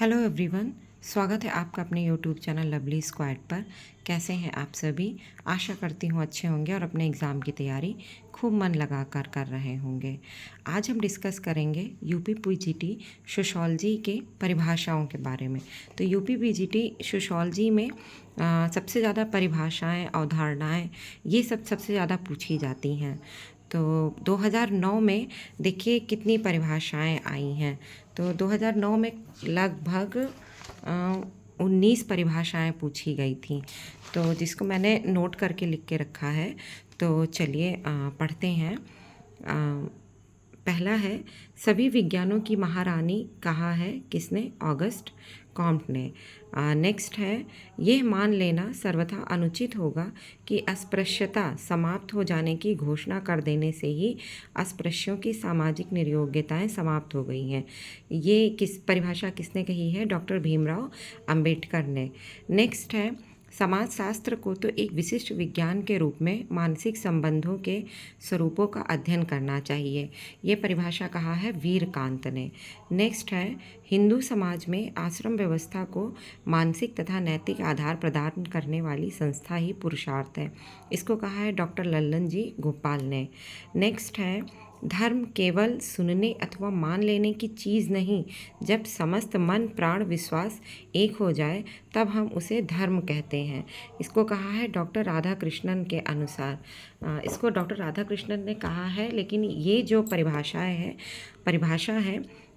Hello everyone, स्वागत है आपका अपने यूट्यूब चैनल लवली स्क्वाड पर। कैसे हैं आप सभी? आशा करती हूँ अच्छे होंगे और अपने एग्ज़ाम की तैयारी खूब मन लगा कर रहे होंगे। आज हम डिस्कस करेंगे यूपी पीजीटी सोशियोलॉजी के परिभाषाओं के बारे में। तो यूपी पीजीटी सोशियोलॉजी में सबसे ज़्यादा परिभाषाएं, अवधारणाएं ये सबसे ज़्यादा पूछी जाती हैं। तो 2009 में देखिए कितनी परिभाषाएं आई हैं। तो 2009 में लगभग 19 परिभाषाएं पूछी गई थी, तो जिसको मैंने नोट करके लिख के रखा है। तो चलिए पढ़ते हैं। पहला है, सभी विज्ञानों की महारानी कहा है किसने? ऑगस्ट कॉम्ट ने। नेक्स्ट है, यह मान लेना सर्वथा अनुचित होगा कि अस्पृश्यता समाप्त हो जाने की घोषणा कर देने से ही अस्पृश्यों की सामाजिक निर्योग्यताएं समाप्त हो गई हैं। ये परिभाषा किसने कही है? डॉक्टर भीमराव अंबेडकर ने। नेक्स्ट है, समाजशास्त्र को तो एक विशिष्ट विज्ञान के रूप में मानसिक संबंधों के स्वरूपों का अध्ययन करना चाहिए। ये परिभाषा कहा है वीरकांत ने। नेक्स्ट है, हिंदू समाज में आश्रम व्यवस्था को मानसिक तथा नैतिक आधार प्रदान करने वाली संस्था ही पुरुषार्थ है। इसको कहा है डॉक्टर लल्लन जी गोपाल ने। नेक्स्ट है, धर्म केवल सुनने अथवा मान लेने की चीज़ नहीं, जब समस्त मन प्राण विश्वास एक हो जाए तब हम उसे धर्म कहते हैं। इसको कहा है डॉक्टर राधा कृष्णन के अनुसार। इसको डॉक्टर राधा कृष्णन ने कहा है, लेकिन ये जो परिभाषा है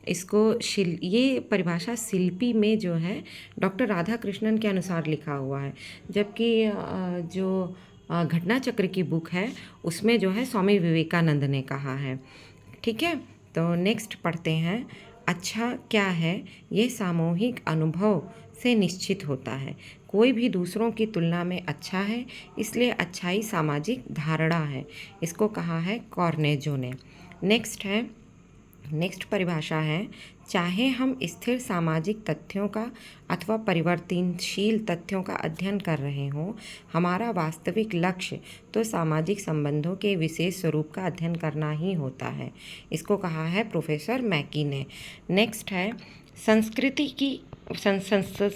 इसको ये परिभाषा शिल्पी में जो है डॉक्टर राधा कृष्णन के अनुसार लिखा हुआ है, जबकि जो घटना चक्र की बुक है उसमें जो है स्वामी विवेकानंद ने कहा है। ठीक है, तो नेक्स्ट पढ़ते हैं। अच्छा क्या है? ये सामूहिक अनुभव से निश्चित होता है। कोई भी दूसरों की तुलना में अच्छा है, इसलिए अच्छाई सामाजिक धारणा है। इसको कहा है कॉर्नेजो ने। नेक्स्ट परिभाषा है, चाहे हम स्थिर सामाजिक तथ्यों का अथवा परिवर्तनशील तथ्यों का अध्ययन कर रहे हों, हमारा वास्तविक लक्ष्य तो सामाजिक संबंधों के विशेष स्वरूप का अध्ययन करना ही होता है। इसको कहा है प्रोफेसर मैकी ने। नेक्स्ट है,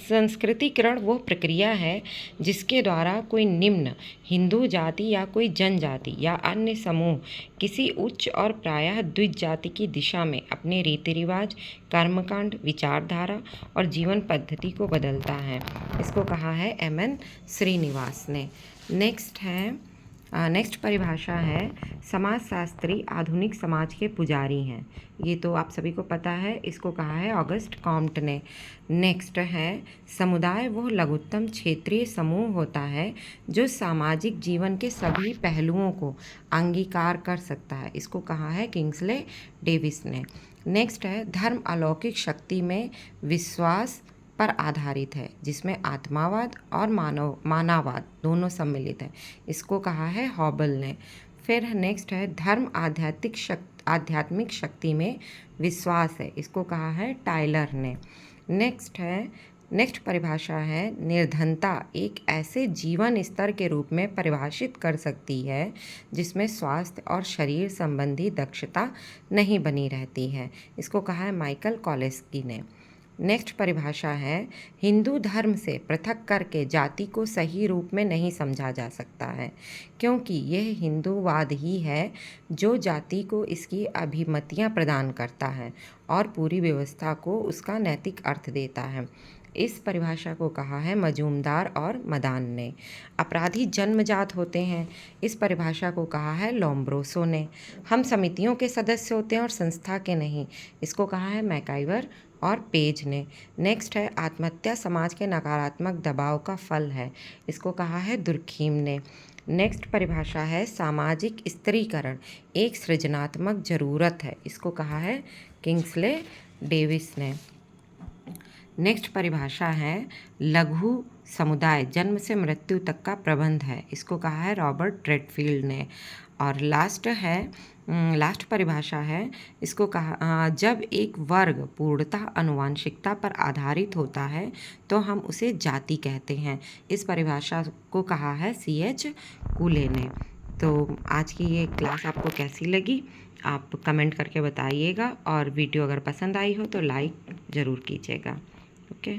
संस्कृतिकरण वो प्रक्रिया है जिसके द्वारा कोई निम्न हिंदू जाति या कोई जनजाति या अन्य समूह किसी उच्च और प्रायः द्विज जाति की दिशा में अपने रीति रिवाज, कर्मकांड, विचारधारा और जीवन पद्धति को बदलता है। इसको कहा है एम.एन. श्रीनिवास ने। नेक्स्ट परिभाषा है, समाजशास्त्री आधुनिक समाज के पुजारी हैं। ये तो आप सभी को पता है। इसको कहा है ऑगस्ट कॉम्ट ने। नेक्स्ट है, समुदाय वो लघुत्तम क्षेत्रीय समूह होता है जो सामाजिक जीवन के सभी पहलुओं को अंगीकार कर सकता है। इसको कहा है किंग्सले डेविस ने। नेक्स्ट है, धर्म अलौकिक शक्ति में विश्वास पर आधारित है, जिसमें आत्मावाद और मानववाद दोनों सम्मिलित है। इसको कहा है हॉबल ने। फिर नेक्स्ट है, धर्म आध्यात्मिक शक्ति में विश्वास है। इसको कहा है टाइलर ने। नेक्स्ट परिभाषा है, निर्धनता एक ऐसे जीवन स्तर के रूप में परिभाषित कर सकती है जिसमें स्वास्थ्य और शरीर संबंधी दक्षता नहीं बनी रहती है। इसको कहा है माइकल कॉलेस्की ने। नेक्स्ट परिभाषा है, हिंदू धर्म से पृथक करके जाति को सही रूप में नहीं समझा जा सकता है, क्योंकि यह हिंदूवाद ही है जो जाति को इसकी अभिमतियां प्रदान करता है और पूरी व्यवस्था को उसका नैतिक अर्थ देता है। इस परिभाषा को कहा है मजूमदार और मदान ने। अपराधी जन्मजात होते हैं। इस परिभाषा को कहा है लोम्ब्रोसो ने। हम समितियों के सदस्य होते हैं और संस्था के नहीं। इसको कहा है मैकाइवर और पेज ने। नेक्स्ट है, आत्महत्या समाज के नकारात्मक दबाव का फल है। इसको कहा है दुर्खीम ने। नेक्स्ट परिभाषा है, सामाजिक स्त्रीकरण एक सृजनात्मक जरूरत है। इसको कहा है किंग्सले डेविस ने। नेक्स्ट परिभाषा है, लघु समुदाय जन्म से मृत्यु तक का प्रबंध है। इसको कहा है रॉबर्ट ट्रेडफील्ड ने। और लास्ट परिभाषा है, इसको कहा जब एक वर्ग पूर्णतः आनुवंशिकता पर आधारित होता है तो हम उसे जाति कहते हैं। इस परिभाषा को कहा है C.H. कूले ने। तो आज की ये क्लास आपको कैसी लगी आप कमेंट करके बताइएगा, और वीडियो अगर पसंद आई हो तो लाइक ज़रूर कीजिएगा। ओके।